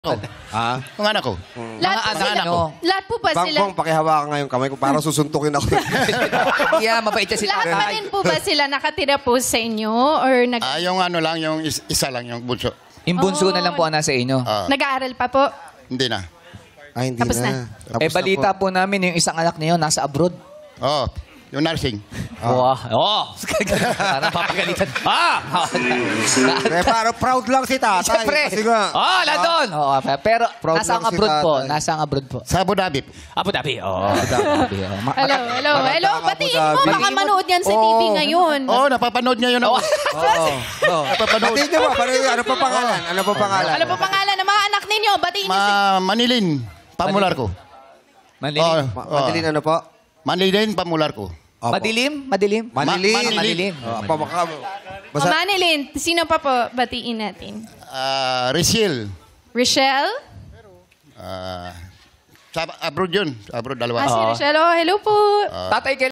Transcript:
ko. Ha? Yung anak ko. Lahat po sila, anak ko. lahat po ba sila, Bangkong, pakihawakan nga yung kamay ko. Parang susuntukin ako. Yeah, mabait na si lahat pa tatay. rin po ba sila nakatira po sa inyo? Or Yung ano lang, yung isa lang, yung bunso. Yung bunso na lang po ang nasa inyo. nag-aaral pa po? Hindi na. Ay, hindi Tapos na. Tapos Eh, na balita po namin yung isang anak niyo nasa abroad. Oo. Yung nursing. Wow. Oh! Parang papagalitan. Eh, parang proud lang si tatay. Siyempre. Kasi nga. Nandun. Oo, pero Proud nasa lang ang si abroad po. tatay. Nasa ang abroad po. Sa Abu Dhabi. Abu Dhabi. Hello. Maganda ka, Batiin Abu mo, Dhabi. baka manood yan sa TV ngayon. Oo, napapanood niya yun ako. Oo. Batiin niyo ba? Ano pa pangalan? Ano pa pangalan? Ano po pangalan ng mga anak ninyo? Batiin niyo si... Manilin, pamular ko. Madilim. Madilin ano po? Manilin, pamular ko. Opo. Madilim? Madilim? Manilin. Madilim. Basta, Manilin, sino pa po batiin natin? Risiel. Rochelle? Sa abroad yun. Sa abroad, dalawa. Si Rochelle. Oh, hello po. Tatay,